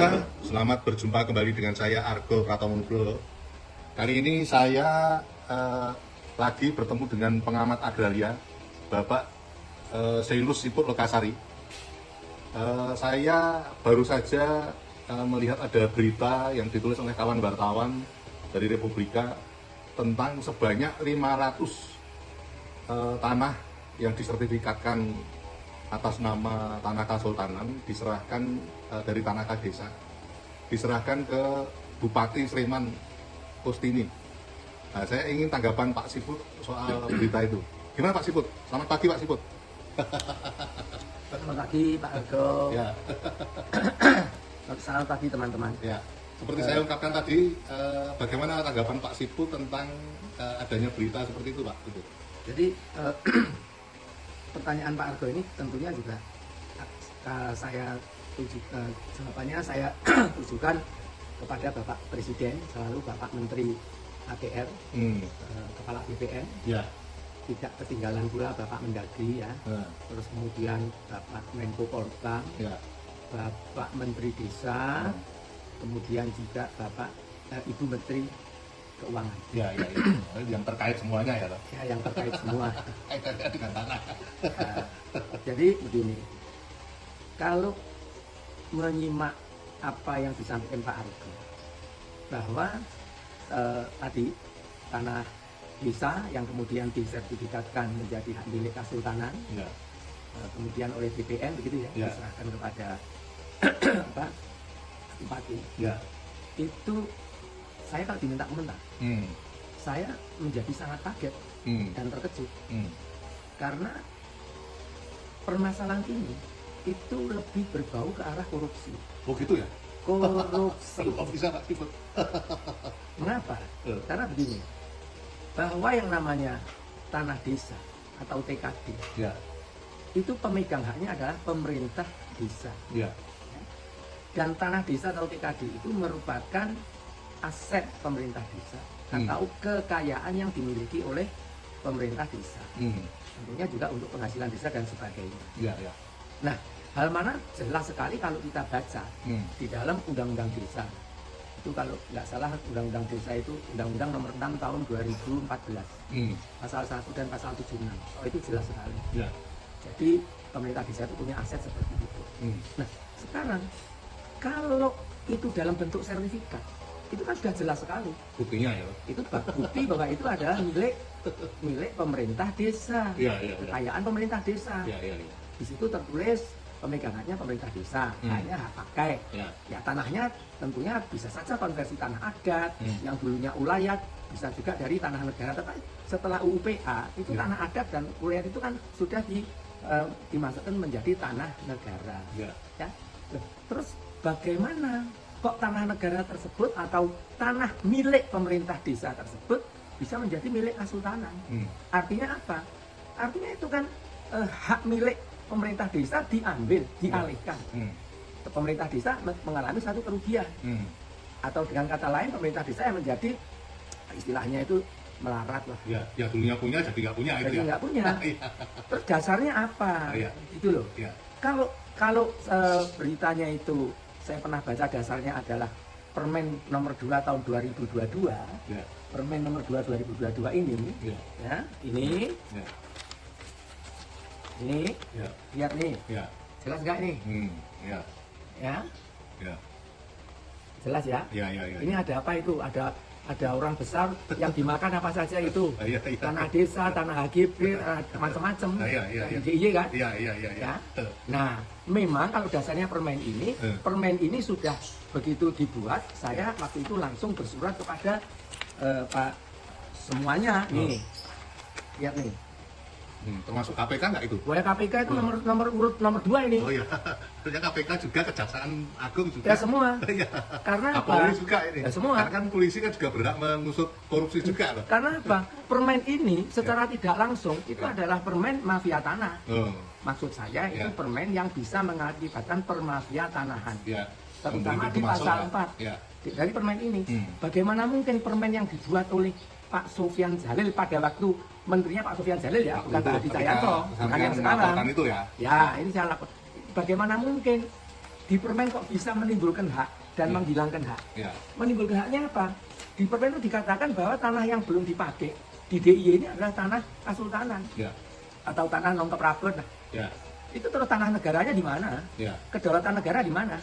Pemirsa, selamat berjumpa kembali dengan saya Argo Pratomunugroho. Kali ini saya lagi bertemu dengan pengamat agraria, Bapak Seilus Siput Lokasari. Saya baru saja melihat ada berita yang ditulis oleh kawan wartawan dari Republika tentang sebanyak 500 tanah yang disertifikatkan atas nama tanah Kasultanan diserahkan dari tanah Kadesa, diserahkan ke Bupati Sleman Kustini. Nah, saya ingin tanggapan Pak Siput soal berita itu. Gimana Pak Siput? Selamat pagi Pak Siput. Selamat pagi Pak Argo. Ya. Selamat pagi teman-teman. Ya. Seperti saya ungkapkan tadi, bagaimana tanggapan Pak Siput tentang adanya berita seperti itu Pak? Jadi pertanyaan Pak Argo ini tentunya juga jawabannya saya tujukan kepada Bapak Presiden, selalu Bapak Menteri APR, Kepala BPN, ya. Tidak ketinggalan pula Bapak Mendagri ya, terus kemudian Bapak Menko Polhukam, ya. Bapak Menteri Desa, kemudian juga Bapak Ibu Menteri Keuangan. Ya. Yang terkait semuanya ya, Pak. Ya, yang terkait semua. Kaitannya dengan tanah. Jadi begini, kalau menyimak apa yang disampaikan Pak Argo, bahwa tadi tanah desa yang kemudian disertifikatkan menjadi hak milik Kasultanan, ya. Kemudian oleh BPN begitu ya, diserahkan kepada Bupati. Ya. Itu saya kalau diminta komentar, saya menjadi sangat kaget dan terkejut, karena permasalahan ini itu lebih berbau ke arah korupsi. Oh gitu ya? Korupsi. Kok bisa Pak Siput? Mengapa? Karena begini, bahwa yang namanya tanah desa atau TKD, ya, itu pemegang haknya adalah pemerintah desa. Ya. Dan tanah desa atau TKD itu merupakan aset pemerintah desa atau kekayaan yang dimiliki oleh pemerintah desa. Tentunya juga untuk penghasilan desa dan sebagainya. Ya. Nah, hal mana jelas sekali kalau kita baca di dalam Undang-Undang Desa. Itu kalau nggak salah Undang-Undang Desa itu Undang-Undang Nomor 6 Tahun 2014. Pasal 1 dan pasal 76. Oh, itu jelas sekali. Ya. Jadi pemerintah desa itu punya aset seperti itu. Nah, sekarang kalau itu dalam bentuk sertifikat, itu kan sudah jelas sekali buktinya ya. Itu bukti bahwa itu adalah milik pemerintah desa, kekayaan pemerintah desa. Di situ tertulis pemegangannya pemerintah desa, hanya hak pakai. Ya tanahnya tentunya bisa saja konversi tanah adat, yang dulunya ulayat, bisa juga dari tanah negara. Tetapi setelah UUPA itu tanah adat dan ulayat itu kan sudah dimasukkan menjadi tanah negara. Ya. Terus bagaimana kok tanah negara tersebut atau tanah milik pemerintah desa tersebut bisa menjadi milik Kasultanan? Artinya apa? Artinya itu kan hak milik pemerintah desa diambil, dialihkan. Pemerintah desa mengalami satu kerugian. Atau dengan kata lain pemerintah desa yang menjadi istilahnya itu melarat lah. Ya dulunya punya jadi nggak punya. Jadi nggak punya. Terus dasarnya apa? Itu loh. Kalau beritanya itu saya pernah baca dasarnya adalah Permen nomor 2 tahun 2022. Permen nomor 2 2022 ini, ini. Ini, lihat nih, jelas nggak nih? Jelas ya? Ini ada apa itu? Ada orang besar yang dimakan apa saja itu? Tanah desa, tanah HGB, macam-macam. DIY kan? Ya. Nah, memang kalau dasarnya permen ini sudah begitu dibuat, saya waktu itu langsung bersurat kepada Pak semuanya nih. Lihat nih. Termasuk KPK nggak itu? Boleh KPK itu nomor 2 ini. Oh iya, ternyata KPK juga Kejaksaan Agung juga. Ya semua. Karena apa? Polisi juga ini. Ya semua. Karena kan polisi kan juga berhak mengusut korupsi juga loh. Karena apa? Permen ini secara tidak langsung itu adalah permen mafia tanah. Maksud saya itu permen yang bisa mengakibatkan permafia tanahan. Terutama di pasal 4 dari permen ini. Bagaimana mungkin permen yang dibuat oleh Pak Sofyan Djalil pada waktu menterinya Pak Sofyan Djalil ya, bukan Pak Hadi Cahyanto, bukan yang sekarang. Itu ya. Ya, ini saya lakukan. Bagaimana mungkin di permen kok bisa menimbulkan hak dan menghilangkan hak? Menimbulkan haknya apa? Di permen itu dikatakan bahwa tanah yang belum dipakai di DIY ini adalah tanah kasultanan atau tanah non keprabot. Itu terus tanah negaranya di mana? Kedaulatan negara di mana?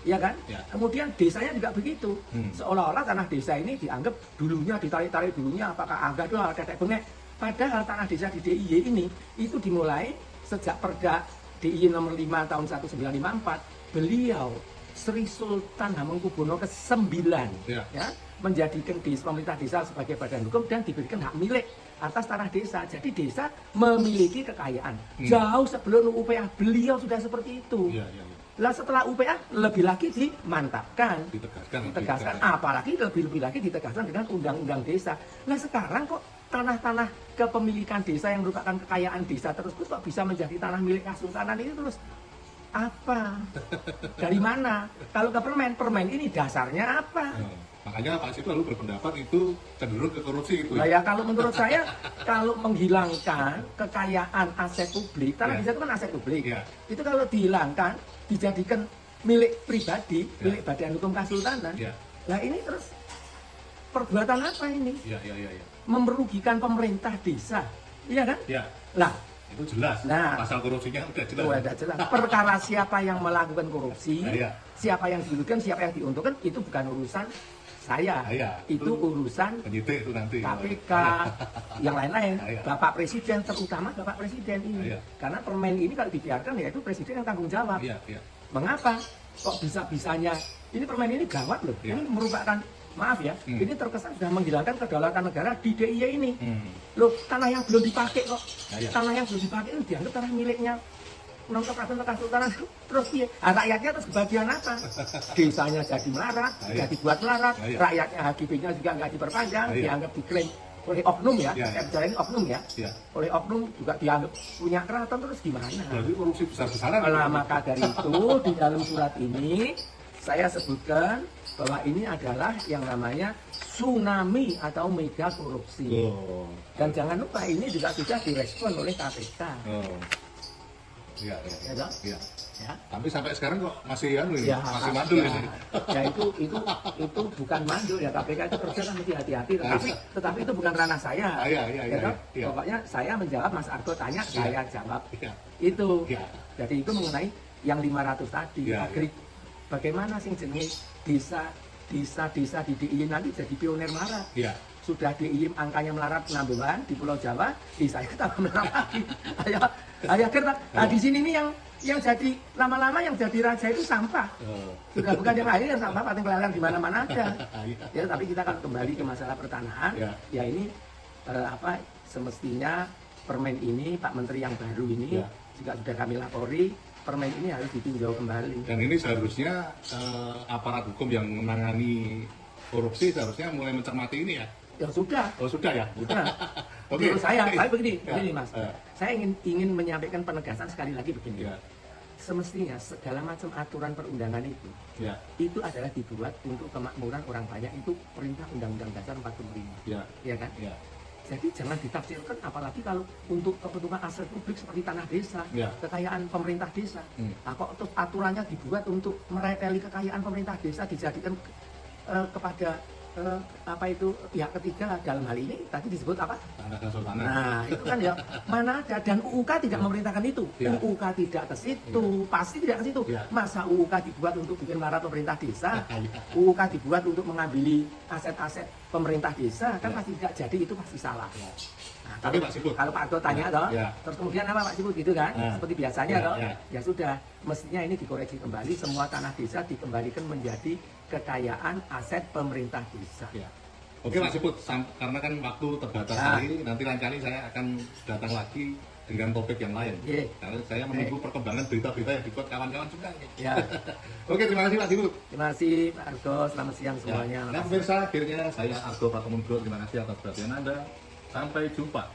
Ya kan? Kemudian desanya juga begitu. Seolah-olah tanah desa ini dianggap dulunya ditarik-tarik dulunya, apakah agak doang tetek bengek. Padahal tanah desa di DIY ini itu dimulai sejak Perda DIY nomor 5 tahun 1954. Beliau Sri Sultan Hamengkubuwono ke-9 ya, menjadikan pemerintah desa sebagai badan hukum dan diberikan hak milik atas tanah desa. Jadi desa memiliki kekayaan. Jauh sebelum UPA beliau sudah seperti itu. Lah setelah UPA lebih lagi dimantapkan, ditegaskan, apalagi lebih lagi ditegaskan dengan undang-undang desa. Nah sekarang kok tanah-tanah kepemilikan desa yang merupakan kekayaan desa terus kok bisa menjadi tanah milik kasultanan ini terus apa? Dari mana? Kalau ke permen ini dasarnya apa? Makanya Pak Situ lalu berpendapat itu cenderung ke korupsi itu. Nah ya kalau menurut saya, kalau menghilangkan kekayaan aset publik, tanah desa itu kan aset publik. Itu kalau dihilangkan, dijadikan milik pribadi, milik badan hukum kasultanan. Nah ini terus perbuatan apa ini? Memerugikan pemerintah desa, iya kan? Lah itu jelas. Nah, pasal korupsinya udah jelas. Udah jelas. Perkara siapa yang melakukan korupsi, siapa yang dirugikan, siapa yang diuntungkan, itu bukan urusan saya. Itu urusan penyidik itu nanti. KPK, yang lain-lain. Bapak Presiden, terutama Bapak Presiden ini. Karena permen ini kalau dibiarkan ya itu Presiden yang tanggung jawab. Mengapa? Kok bisa-bisanya? Ini permen ini gawat loh. Ini merupakan, maaf ya, ini terkesan sudah menghilangkan kedaulatan negara di DIY ini. Loh, tanah yang belum dipakai kok. Tanah yang belum dipakai itu dianggap tanah miliknya non keprabatan kasultanan. Terus rakyatnya terus kebagian apa? Desanya jadi melarat, jadi buat melarat. Rakyatnya HGB-nya juga nggak diperpanjang, dianggap diklaim oleh oknum ya. Saya bicara ini oknum ya. Oleh oknum juga dianggap punya keraton, terus gimana? Jadi korupsi besar-besaran. Nah, maka dari itu di dalam surat ini saya sebutkan bahwa ini adalah yang namanya tsunami atau mega korupsi. Dan jangan lupa ini juga sudah direspon oleh KPK. Ya. Ya. Tapi sampai sekarang kok masih masih mandul ini. Ya itu bukan mandul ya, KPK itu kerja kan mesti hati-hati, tetapi itu bukan ranah saya. Pokoknya saya menjawab, Mas Argo tanya, saya jawab. Itu. Jadi itu mengenai yang 500 tadi. Bagaimana sih jenis desa di DIY nanti jadi pionir melarat. Sudah DIY angkanya melarat penambahan di Pulau Jawa, di saya tambah melarat lagi. Ayo kita. Nah di sini nih yang jadi lama-lama yang jadi raja itu sampah. Sudah bukan yang lain, yang sampah paling kelihatan di mana-mana aja. Ya tapi kita akan kembali ke masalah pertanahan. Ya ini semestinya permen ini Pak Menteri yang baru ini juga sudah kami lapori. Permen ini harus ditinjau kembali. Dan ini seharusnya aparat hukum yang menangani korupsi seharusnya mulai mencermati ini ya. Ya sudah. Oh sudah ya. Sudah. Menurut saya begini Mas. Saya ingin menyampaikan penegasan sekali lagi begini. Semestinya segala macam aturan perundangan itu adalah dibuat untuk kemakmuran orang banyak, itu perintah Undang-Undang Dasar 45. Ya kan? Jadi jangan ditafsirkan, apalagi kalau untuk kepentingan aset publik seperti tanah desa, kekayaan pemerintah desa. Nah, kok aturannya dibuat untuk mereteli kekayaan pemerintah desa dijadikan kepada pihak ketiga, dalam hal ini tadi disebut apa? Tanah kasultanan. Nah itu kan ya mana ada, dan UUK tidak memerintahkan itu. UUK tidak ke situ, pasti tidak ke situ. Masa UUK dibuat untuk bikin melarat pemerintah desa? UUK dibuat untuk mengambil aset-aset pemerintah desa, kan pasti tidak jadi, itu pasti salah. Nah, tapi Pak Siput, kalau Pak Argo tanya terus kemudian apa Pak Siput gitu kan, seperti biasanya ya sudah, mestinya ini dikoreksi kembali, semua tanah desa dikembalikan menjadi kekayaan aset pemerintah desa. Oke Pak Siput, karena kan waktu terbatas sekali, nanti lain kali saya akan datang lagi dengan topik yang lain. Karena saya menunggu perkembangan berita-berita yang dibuat kawan-kawan juga. Oke, terima kasih Pak Siput. Terima kasih Pak Argo, selamat siang semuanya. Nah pemirsa, akhirnya saya Argo Pratomundro, terima kasih atas perhatian Anda. Sampai jumpa.